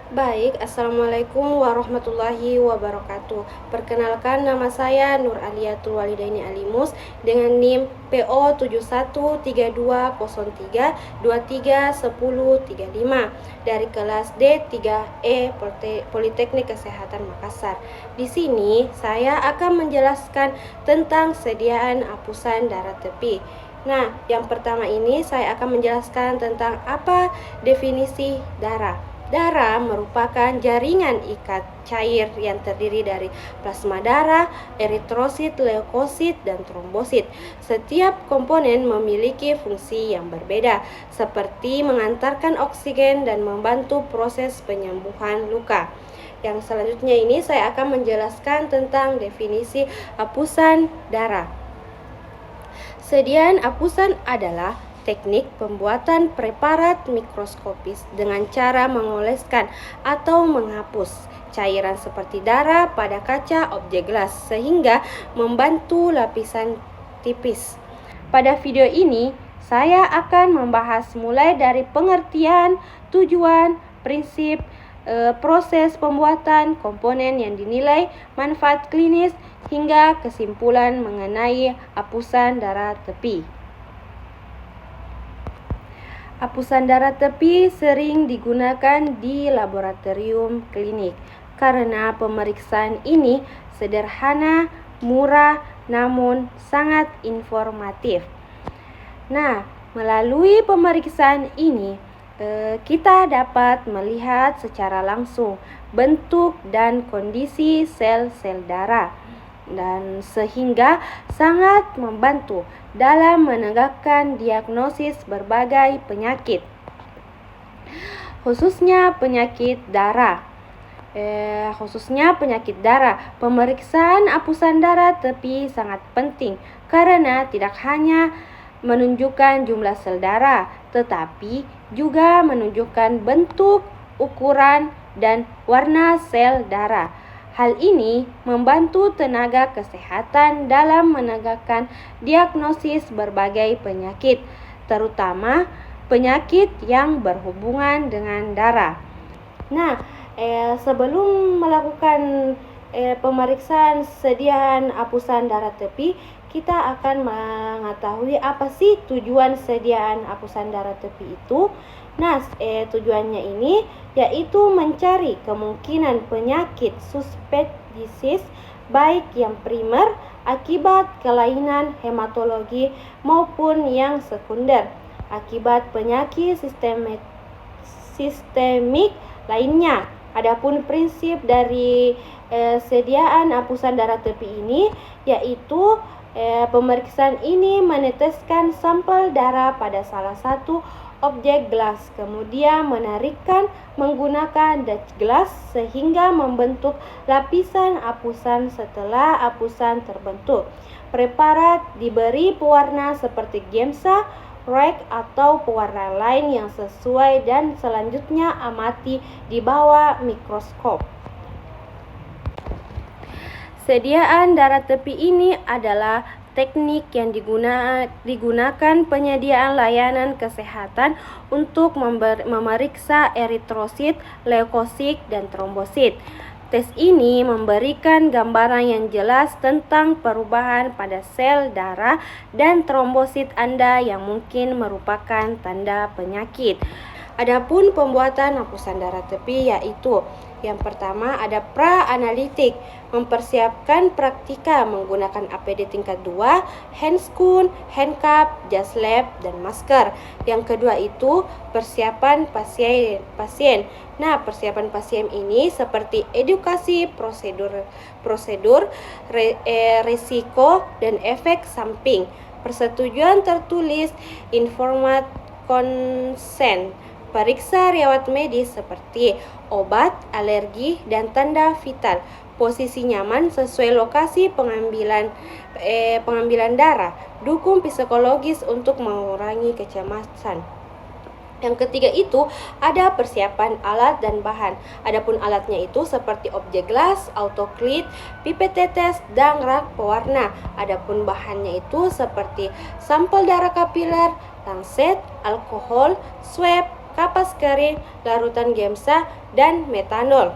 Baik, Assalamualaikum warahmatullahi wabarakatuh. Perkenalkan, nama saya Nur Aliatul Walidaini Alimus dengan NIM PO 713203231035 dari kelas D3E Politeknik Kesehatan Makassar. Di sini saya akan menjelaskan tentang sediaan hapusan darah tepi. Nah, yang pertama ini saya akan menjelaskan tentang apa definisi darah. Darah merupakan jaringan ikat cair yang terdiri dari plasma darah, eritrosit, leukosit, dan trombosit. Setiap komponen memiliki fungsi yang berbeda, seperti mengantarkan oksigen dan membantu proses penyembuhan luka. Yang selanjutnya ini saya akan menjelaskan tentang definisi hapusan darah. Sediaan hapusan adalah teknik pembuatan preparat mikroskopis dengan cara mengoleskan atau menghapus cairan seperti darah pada kaca objek gelas sehingga membantu lapisan tipis. Pada video ini, saya akan membahas mulai dari pengertian, tujuan, prinsip, proses pembuatan komponen yang dinilai manfaat klinis hingga kesimpulan mengenai hapusan darah tepi. Hapusan darah tepi sering digunakan di laboratorium klinik karena pemeriksaan ini sederhana, murah, namun sangat informatif. Nah, melalui pemeriksaan ini kita dapat melihat secara langsung bentuk dan kondisi sel-sel darah, dan sehingga sangat membantu dalam menegakkan diagnosis berbagai penyakit, khususnya penyakit darah. Pemeriksaan hapusan darah tepi sangat penting karena tidak hanya menunjukkan jumlah sel darah, tetapi juga menunjukkan bentuk, ukuran, dan warna sel darah. Hal ini membantu tenaga kesehatan dalam menegakkan diagnosis berbagai penyakit, terutama penyakit yang berhubungan dengan darah. Nah, sebelum melakukan pemeriksaan sediaan hapusan darah tepi, kita akan mengetahui apa sih tujuan sediaan hapusan darah tepi itu. Nah, tujuannya ini yaitu mencari kemungkinan penyakit suspek disease baik yang primer akibat kelainan hematologi maupun yang sekunder akibat penyakit sistemik lainnya. Adapun prinsip dari sediaan hapusan darah tepi ini yaitu pemeriksaan ini meneteskan sampel darah pada salah satu objek gelas, kemudian menarikkan menggunakan Dutch glass sehingga membentuk lapisan hapusan. Setelah hapusan terbentuk, preparat diberi pewarna seperti Gemsa, REC atau pewarna lain yang sesuai dan selanjutnya amati di bawah mikroskop. Sediaan darah tepi ini adalah teknik yang digunakan penyediaan layanan kesehatan untuk memeriksa eritrosit, leukosit, dan trombosit. Tes ini memberikan gambaran yang jelas tentang perubahan pada sel darah dan trombosit Anda yang mungkin merupakan tanda penyakit. Adapun pembuatan hapusan darah tepi yaitu yang pertama ada pra-analitik, mempersiapkan praktika menggunakan APD tingkat 2, handscoon, handcuff, jas lab, dan masker. Yang kedua itu persiapan pasien. Nah, persiapan pasien ini seperti edukasi prosedur, risiko, dan efek samping. Persetujuan tertulis, informat consent. Periksa riwayat medis seperti obat, alergi, dan tanda vital. Posisi nyaman sesuai lokasi pengambilan darah. Dukung psikologis untuk mengurangi kecemasan. Yang ketiga itu ada persiapan alat dan bahan. Adapun alatnya itu seperti objek gelas, autoclid, pipet tetes, dan rak pewarna. Adapun bahannya itu seperti sampel darah kapiler, lancet, alkohol, swab, kapas kering, larutan gemsa, dan metanol.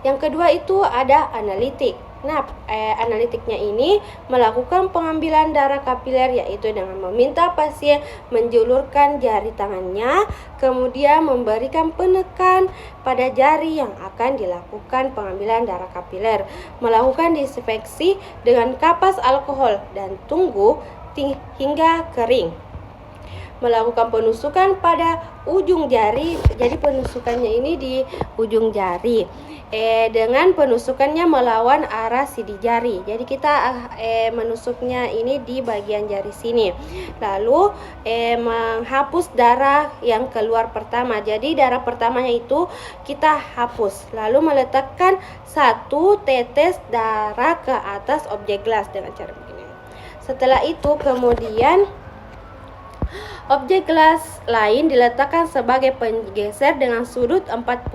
Yang kedua itu ada analitik. Nah, analitiknya ini melakukan pengambilan darah kapiler, yaitu dengan meminta pasien menjulurkan jari tangannya, kemudian memberikan penekan pada jari yang akan dilakukan pengambilan darah kapiler, melakukan disinfeksi dengan kapas alkohol dan tunggu hingga kering. Melakukan penusukan pada ujung jari, jadi penusukannya ini di ujung jari. Dengan penusukannya melawan arah sidi jari. Jadi kita menusuknya ini di bagian jari sini. Lalu menghapus darah yang keluar pertama. Jadi darah pertamanya itu kita hapus. Lalu meletakkan 1 tetes darah ke atas objek gelas dengan cara begini. Setelah itu kemudian objek gelas lain diletakkan sebagai penggeser dengan sudut 45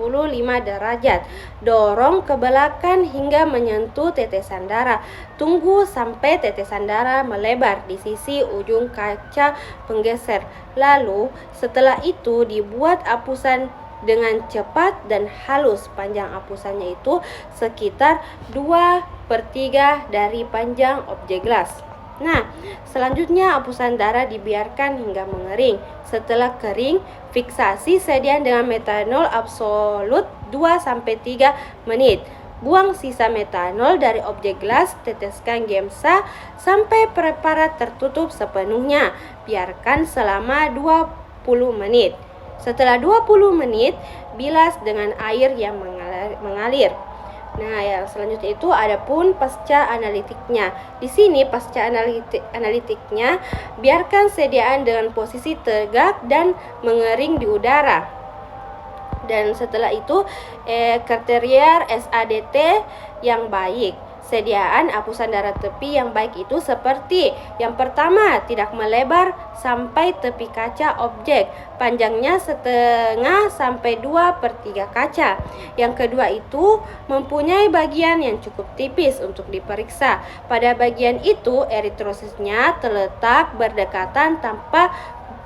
derajat. Dorong ke belakang hingga menyentuh tetesan darah. Tunggu sampai tetesan darah melebar di sisi ujung kaca penggeser. Lalu setelah itu dibuat apusan dengan cepat dan halus. Panjang apusannya itu sekitar 2/3 dari panjang objek gelas. Nah, selanjutnya apusan darah dibiarkan hingga mengering. Setelah kering, fiksasi sediaan dengan metanol absolut 2-3 menit. Buang sisa metanol dari objek gelas, teteskan gemsa sampai preparat tertutup sepenuhnya. Biarkan selama 20 menit. Setelah 20 menit, bilas dengan air yang mengalir. Nah, yang selanjutnya itu ada pun pasca analitiknya. Di sini pasca analitiknya biarkan sediaan dengan posisi tegak dan mengering di udara. Dan setelah itu kriteria SADT yang baik. Sediaan apusan darah tepi yang baik itu seperti yang pertama, tidak melebar sampai tepi kaca objek, panjangnya 1/2 sampai 2/3 kaca. Yang kedua itu mempunyai bagian yang cukup tipis untuk diperiksa. Pada bagian itu eritrositnya terletak berdekatan tanpa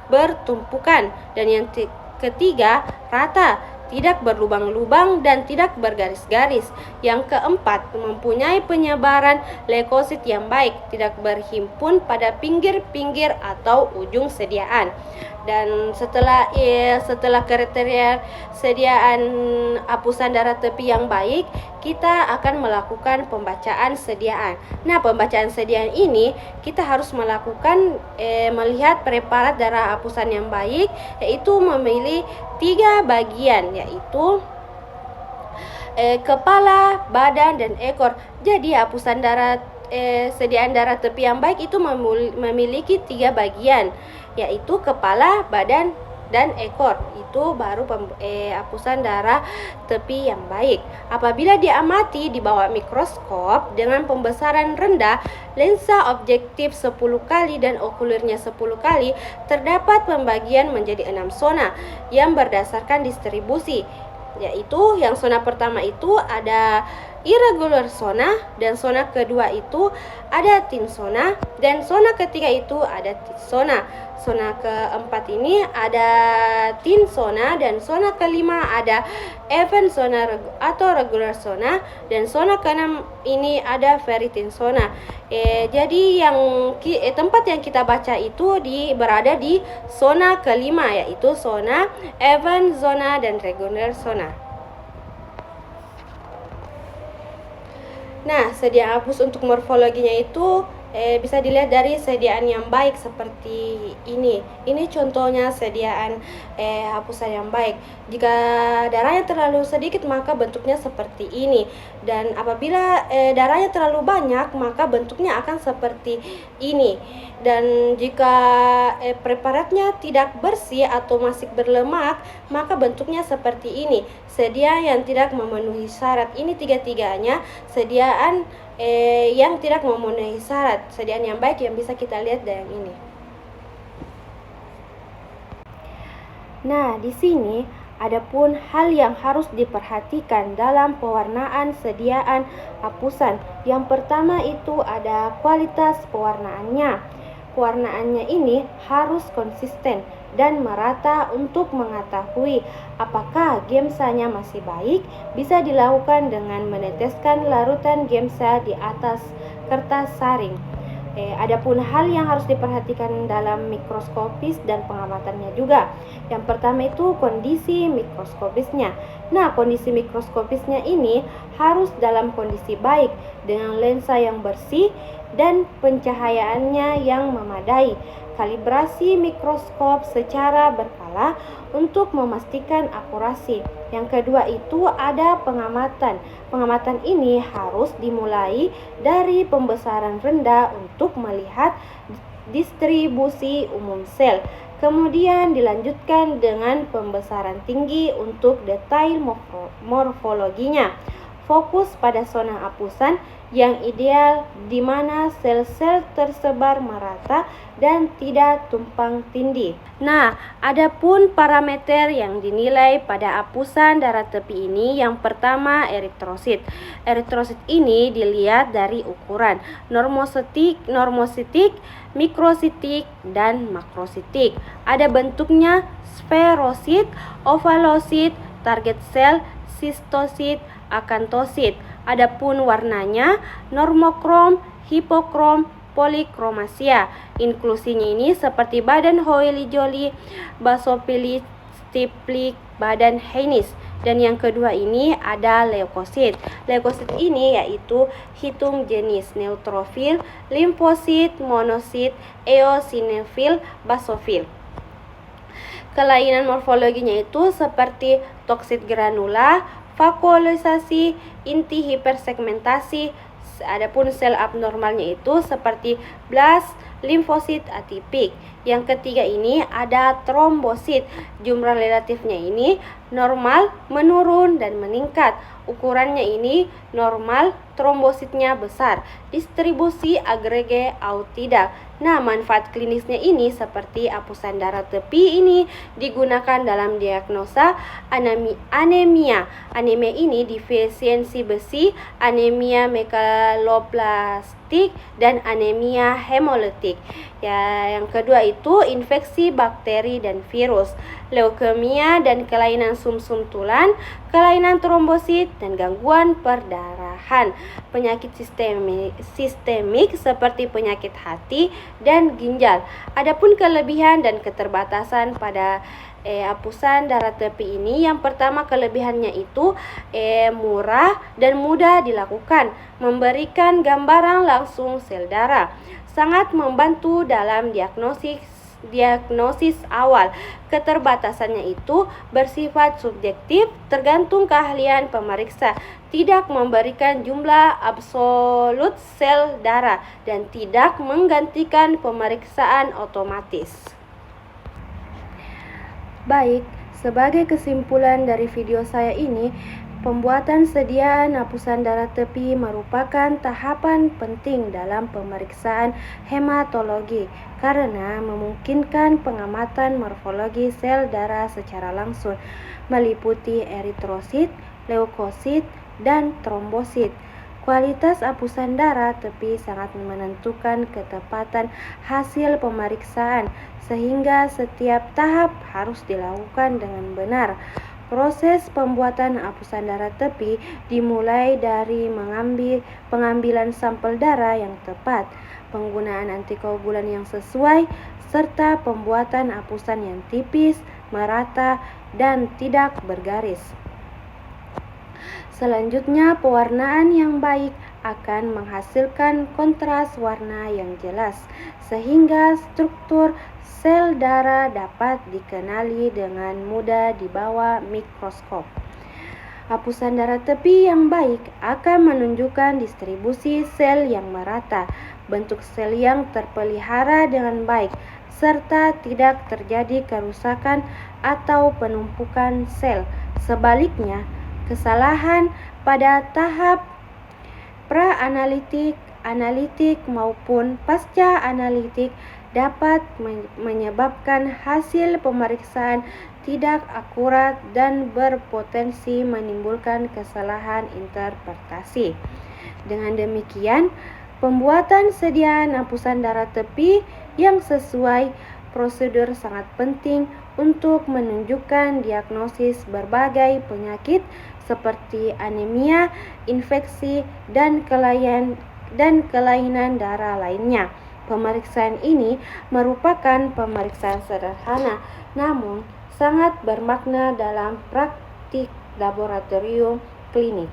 bertumpukan. Dan yang ketiga, rata, tidak berlubang-lubang dan tidak bergaris-garis. Yang keempat, mempunyai penyebaran leukosit yang baik, tidak berhimpun pada pinggir-pinggir atau ujung sediaan. Dan setelah kriteria sediaan apusan darah tepi yang baik, kita akan melakukan pembacaan sediaan. Nah, pembacaan sediaan ini kita harus melakukan melihat preparat darah apusan yang baik, yaitu memilih 3 bagian, yaitu kepala, badan, dan ekor. Jadi apusan darah sediaan darah tepi yang baik itu memiliki 3 bagian, yaitu kepala, badan, dan ekor. Itu baru apusan darah tepi yang baik. Apabila diamati di bawah mikroskop dengan pembesaran rendah, lensa objektif 10 kali dan okulirnya 10 kali, terdapat pembagian menjadi 6 zona yang berdasarkan distribusi, yaitu yang zona pertama itu ada irregular zona, dan zona kedua itu ada thin zona, dan zona ketiga itu ada thick zona. Zona keempat ini ada thin zona, dan zona kelima ada even zona atau regular zona, dan zona keenam ini ada very thin zona. Jadi yang tempat yang kita baca itu berada di zona kelima, yaitu zona even zona dan regular zona. Nah, sediaan apus untuk morfologinya itu bisa dilihat dari sediaan yang baik seperti ini. Ini contohnya sediaan hapusan yang baik. Jika darahnya terlalu sedikit maka bentuknya seperti ini. Dan apabila darahnya terlalu banyak maka bentuknya akan seperti ini. Dan jika preparatnya tidak bersih atau masih berlemak maka bentuknya seperti ini. Sediaan yang tidak memenuhi syarat. Ini tiga-tiganya sediaan yang tidak memenuhi syarat. Sediaan yang baik yang bisa kita lihat dari yang ini. Nah, di sini ada pun hal yang harus diperhatikan dalam pewarnaan sediaan hapusan. Yang pertama itu ada kualitas pewarnaannya. Pewarnaannya ini harus konsisten dan merata untuk mengetahui apakah gamsanya masih baik. Bisa dilakukan dengan meneteskan larutan gamsa di atas kertas saring. Adapun hal yang harus diperhatikan dalam mikroskopis dan pengamatannya juga. Yang pertama itu kondisi mikroskopisnya. Nah, kondisi mikroskopisnya ini harus dalam kondisi baik dengan lensa yang bersih dan pencahayaannya yang memadai. Kalibrasi mikroskop secara berkala untuk memastikan akurasi. Yang kedua itu ada pengamatan. Pengamatan ini harus dimulai dari pembesaran rendah untuk melihat distribusi umum sel. Kemudian dilanjutkan dengan pembesaran tinggi untuk detail morfologinya. Fokus pada zona apusan yang ideal di mana sel-sel tersebar merata dan tidak tumpang tindih. Nah, adapun parameter yang dinilai pada apusan darah tepi ini, yang pertama eritrosit. Eritrosit ini dilihat dari ukuran normositik, mikrositik, dan makrositik. Ada bentuknya sferosit, ovalosit, target sel, sistosit, akantosit. Adapun warnanya normokrom, hipokrom, polikromasia. Inklusinya ini seperti badan Hoyle-Joly, basofilis, stiplik, badan Haynes. Dan yang kedua ini ada leukosit. Leukosit ini yaitu hitung jenis neutrofil, limfosit, monosit, eosinofil, basofil. Kelainan morfologinya itu seperti toksit granula, vakuolisasi, inti hipersegmentasi. Adapun sel abnormalnya itu seperti blast, limfosit atipik. Yang ketiga ini ada trombosit. Jumlah relatifnya ini normal, menurun, dan meningkat. Ukurannya ini normal, trombositnya besar. Distribusi agrege atau tidak. Nah, manfaat klinisnya ini seperti apusan darah tepi ini digunakan dalam diagnosa anemia. Anemia ini defisiensi besi, anemia megaloblastik, dan anemia hemolitik. Ya, yang kedua itu infeksi bakteri dan virus, leukemia dan kelainan sumsum tulang, kelainan trombosit, dan gangguan perdarahan. Penyakit sistemik seperti penyakit hati dan ginjal. Adapun kelebihan dan keterbatasan pada apusan darah tepi ini, yang pertama kelebihannya itu murah dan mudah dilakukan, memberikan gambaran langsung sel darah, sangat membantu dalam diagnosis awal. Keterbatasannya itu bersifat subjektif, tergantung keahlian pemeriksa, tidak memberikan jumlah absolut sel darah, dan tidak menggantikan pemeriksaan otomatis. Baik, sebagai kesimpulan dari video saya ini, pembuatan sediaan apusan darah tepi merupakan tahapan penting dalam pemeriksaan hematologi karena memungkinkan pengamatan morfologi sel darah secara langsung, meliputi eritrosit, leukosit, dan trombosit. Kualitas apusan darah tepi sangat menentukan ketepatan hasil pemeriksaan, sehingga setiap tahap harus dilakukan dengan benar. Proses pembuatan apusan darah tepi dimulai dari pengambilan sampel darah yang tepat, penggunaan antikoagulan yang sesuai, serta pembuatan apusan yang tipis, merata, dan tidak bergaris. Selanjutnya, pewarnaan yang baik akan menghasilkan kontras warna yang jelas, sehingga struktur sel darah dapat dikenali dengan mudah di bawah mikroskop. Apusan darah tepi yang baik akan menunjukkan distribusi sel yang merata, bentuk sel yang terpelihara dengan baik, serta tidak terjadi kerusakan atau penumpukan sel. Sebaliknya, kesalahan pada tahap pra-analitik, analitik, maupun pasca-analitik dapat menyebabkan hasil pemeriksaan tidak akurat dan berpotensi menimbulkan kesalahan interpretasi. Dengan demikian, pembuatan sediaan apusan darah tepi yang sesuai prosedur sangat penting untuk menunjukkan diagnosis berbagai penyakit seperti anemia, infeksi, dan kelainan darah lainnya. Pemeriksaan ini merupakan pemeriksaan sederhana, namun sangat bermakna dalam praktik laboratorium klinik.